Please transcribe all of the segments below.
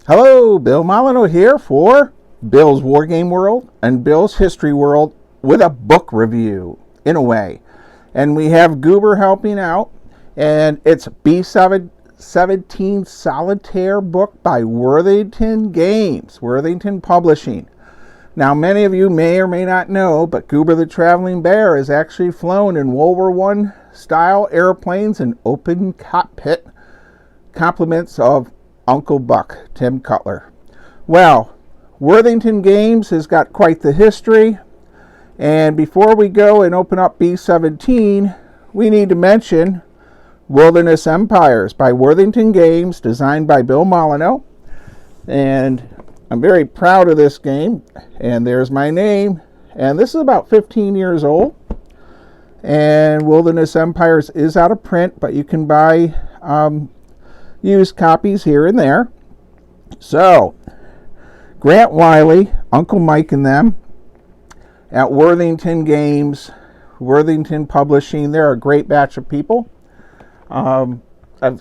Hello, Bill Molyneux here for Bill's Wargame World and Bill's History World with a book review, in a way. And we have Goober helping out, and it's B-17 Solitaire book by Worthington Games, Worthington Publishing. Now, many of you may or may not know, but Goober the Traveling Bear has actually flown in World War I style airplanes in open cockpit, compliments of Uncle Buck, Tim Cutler. Well, Worthington Games has got quite the history, and before we go and open up B-17, we need to mention Wilderness Empires by Worthington Games, designed by Bill Molyneux, and I'm very proud of this game, and there's my name, and this is about 15 years old, and Wilderness Empires is out of print, but you can buy used copies here and there. So, Grant Wylie, Uncle Mike and them at Worthington Games, Worthington Publishing, they're a great batch of people. I've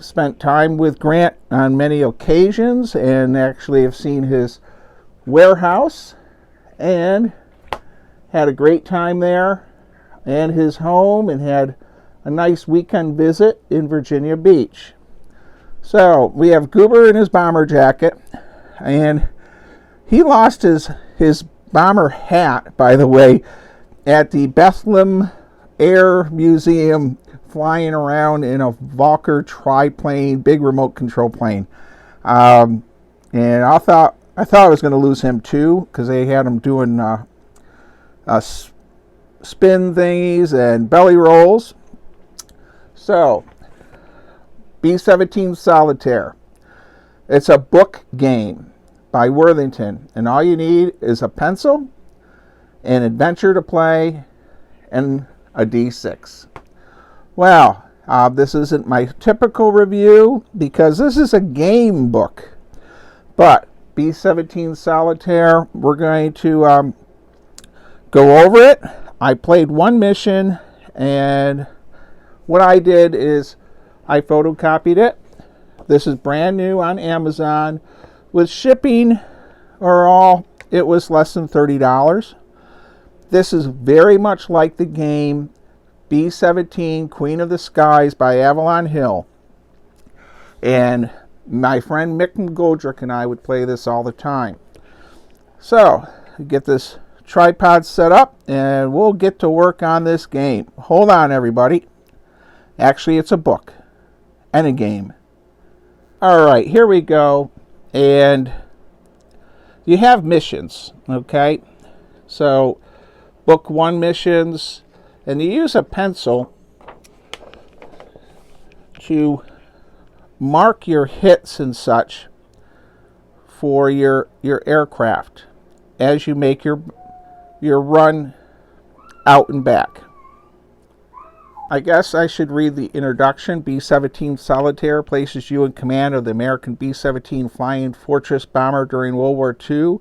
spent time with Grant on many occasions and actually have seen his warehouse and had a great time there, and his home, and had a nice weekend visit in Virginia Beach. So we have Goober in his bomber jacket, and he lost his bomber hat, by the way, at the Bethlehem Air Museum, flying around in a Valkyr triplane, big remote control plane. And I thought I was going to lose him too, because they had him doing spin thingies and belly rolls. So, B-17 Solitaire. It's a book game by Worthington, and all you need is a pencil, an adventure to play, and a D6. Well, this isn't my typical review because this is a game book, but B-17 Solitaire, we're going to go over it. I played one mission, and what I did is I photocopied it. This is brand new on Amazon. With shipping or all, it was less than $30. This is very much like the game B-17 Queen of the Skies by Avalon Hill. And my friend Mick McGoldrick and I would play this all the time. So, get this tripod set up and we'll get to work on this game. Hold on, everybody. Actually, it's a book and a game. Alright, here we go. And you have missions, okay? So, book 1 missions, and you use a pencil to mark your hits and such for your aircraft as you make your run out and back. I guess I should read the introduction. B-17 Solitaire places you in command of the American B-17 Flying Fortress bomber during World War II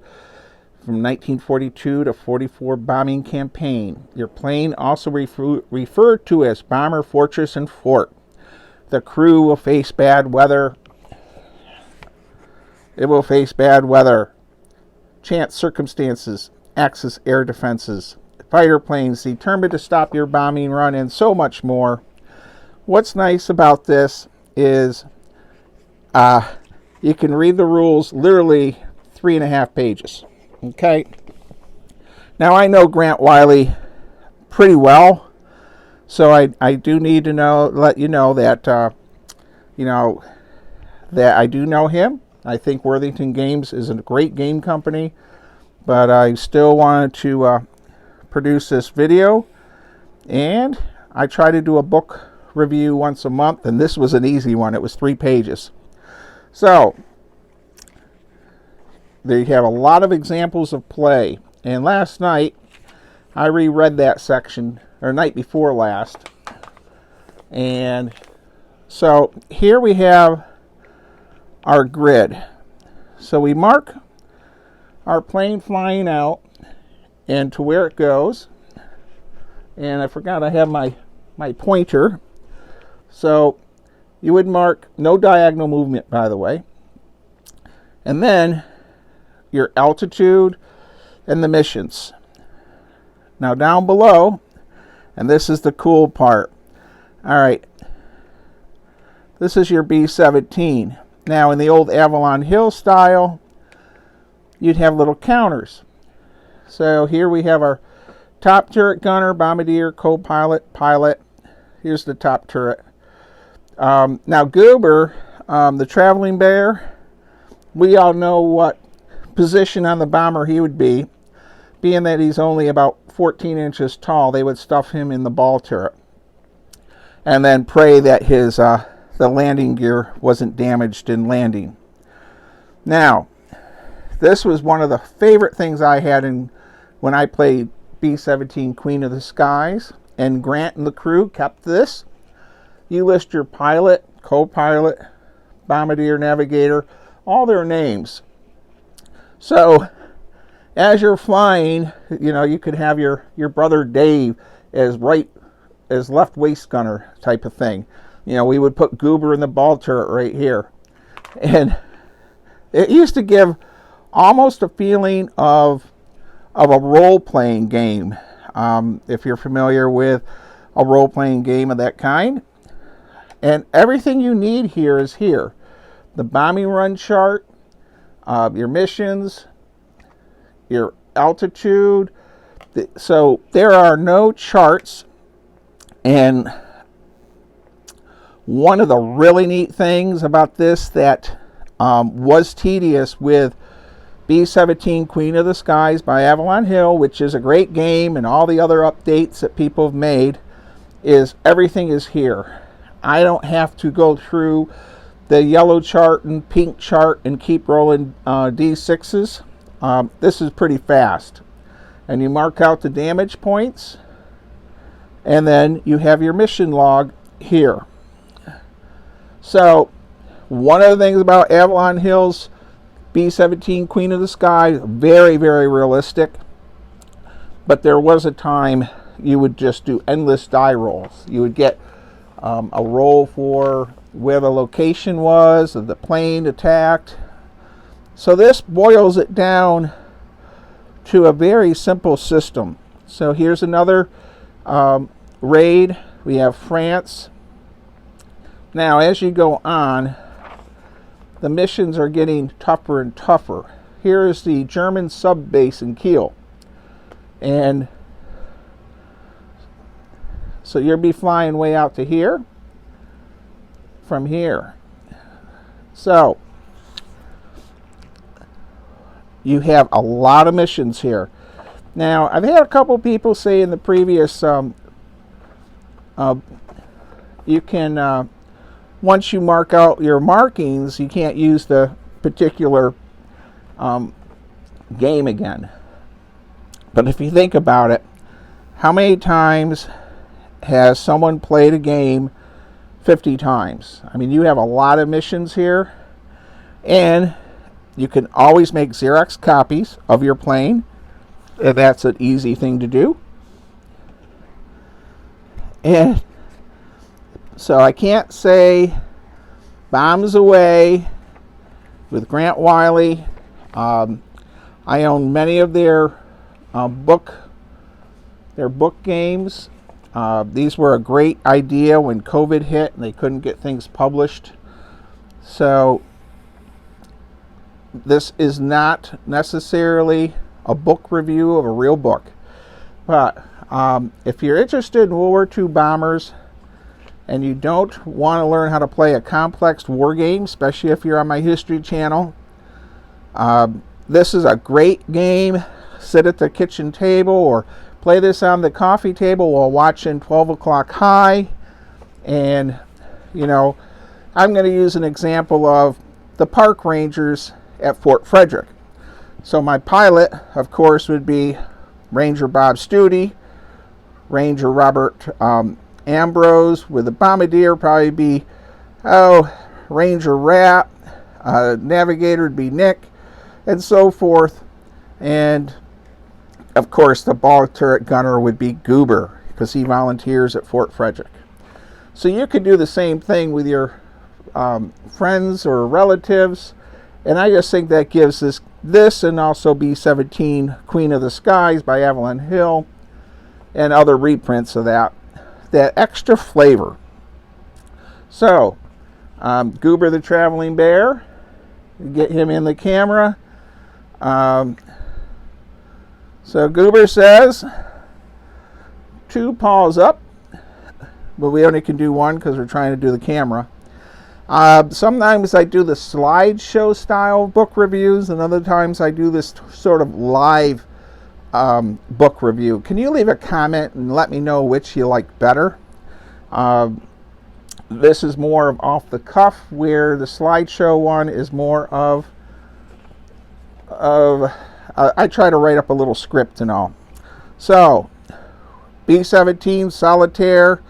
from 1942 to 44 bombing campaign. Your plane, also referred to as Bomber, Fortress, and Fort. The crew will face bad weather. It will face bad weather, chance circumstances, Axis air defenses, fighter planes determined to stop your bombing run, and so much more. What's nice about this is you can read the rules literally 3.5 pages. Okay. Now I know Grant Wylie pretty well, so I do need to let you know that that I do know him. I think Worthington Games is a great game company, but I still wanted to produce this video, and I try to do a book review once a month, and this was an easy one. It was 3 pages. So they have a lot of examples of play, and last night I reread that section, or night before last, and so here we have our grid. So we mark our plane flying out and to where it goes, and I forgot I have my pointer. So you would mark no diagonal movement, by the way, And then your altitude and the missions. Now down below, and this is the cool part. All right, this is your B-17. Now in the old Avalon Hill style, you'd have little counters. So here we have our top turret gunner, bombardier, co-pilot, pilot. Here's the top turret. Now Goober, the traveling bear, we all know what position on the bomber he would be. Being that he's only about 14 inches tall, they would stuff him in the ball turret and then pray that his the landing gear wasn't damaged in landing. Now, this was one of the favorite things I had when I played B-17 Queen of the Skies, and Grant and the crew kept this. You list your pilot, co-pilot, bombardier, navigator, all their names. So as you're flying, you know, you could have your brother Dave as left waist gunner type of thing. You know, we would put Goober in the ball turret right here. And it used to give almost a feeling of a role-playing game. If you're familiar with a role-playing game of that kind. And everything you need here is here. The bombing run chart, your missions, your altitude. So there are no charts. And one of the really neat things about this that was tedious with B-17 Queen of the Skies by Avalon Hill, which is a great game, and all the other updates that people have made, is everything is here. I don't have to go through the yellow chart and pink chart and keep rolling D6s. This is pretty fast. And you mark out the damage points, and then you have your mission log here. So one of the things about Avalon Hill's B-17 Queen of the Sky, very, very realistic. But there was a time you would just do endless die rolls. You would get a roll for where the location was of the plane attacked. So this boils it down to a very simple system. So here's another raid. We have France. Now as you go on, the missions are getting tougher and tougher. Here is the German sub base in Kiel. And so you'll be flying way out to here from here. So you have a lot of missions here. Now, I've had a couple people say in the previous, you can, once you mark out your markings, you can't use the particular game again. But if you think about it, how many times has someone played a game 50 times? I mean, you have a lot of missions here, and you can always make Xerox copies of your plane. That's an easy thing to do. And so I can't say Bombs Away with Grant Wylie. I own many of their book games. These were a great idea when COVID hit and they couldn't get things published. So this is not necessarily a book review of a real book. But if you're interested in World War II bombers and you don't want to learn how to play a complex war game, especially if you're on my history channel, this is a great game. Sit at the kitchen table or play this on the coffee table while watching 12 o'clock high. And, you know, I'm going to use an example of the park rangers at Fort Frederick. So my pilot, of course, would be Ranger Bob Studi, Ranger Robert Ambrose. With the bombardier, probably be, Ranger Rat. Navigator would be Nick, and so forth. And of course, the ball turret gunner would be Goober, because he volunteers at Fort Frederick. So you could do the same thing with your friends or relatives, And I just think that gives this and also B-17 Queen of the Skies by Evelyn Hill and other reprints of that extra flavor. So, Goober the Traveling Bear, get him in the camera. So Goober says, 2 paws up, but we only can do 1 because we're trying to do the camera. Sometimes I do the slideshow style book reviews, and other times I do this sort of live book review. Can you leave a comment and let me know which you like better? This is more of off the cuff, where the slideshow one is more of I try to write up a little script and all. So, B-17, Solitaire,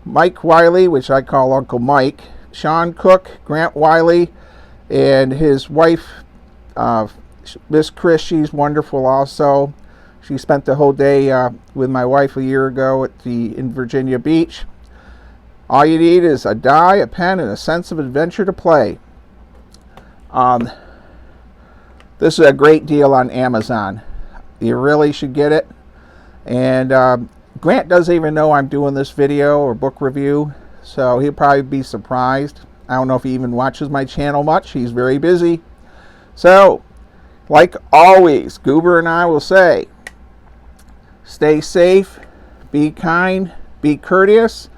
Mike Wylie, which I call Uncle Mike, Sean Cook, Grant Wylie, and his wife, Miss Chris. She's wonderful also. She spent the whole day with my wife a year ago in Virginia Beach. All you need is a die, a pen, and a sense of adventure to play. This is a great deal on Amazon. You really should get it. And Grant doesn't even know I'm doing this video or book review, so he'll probably be surprised. I don't know if he even watches my channel much. He's very busy. So, like always, Goober and I will say, stay safe, be kind, be courteous,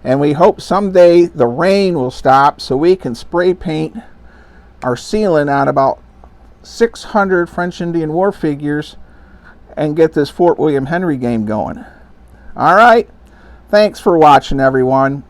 and we hope someday the rain will stop so we can spray paint our ceiling on about 600 French Indian War figures and get this Fort William Henry game going. All right. Thanks for watching, everyone.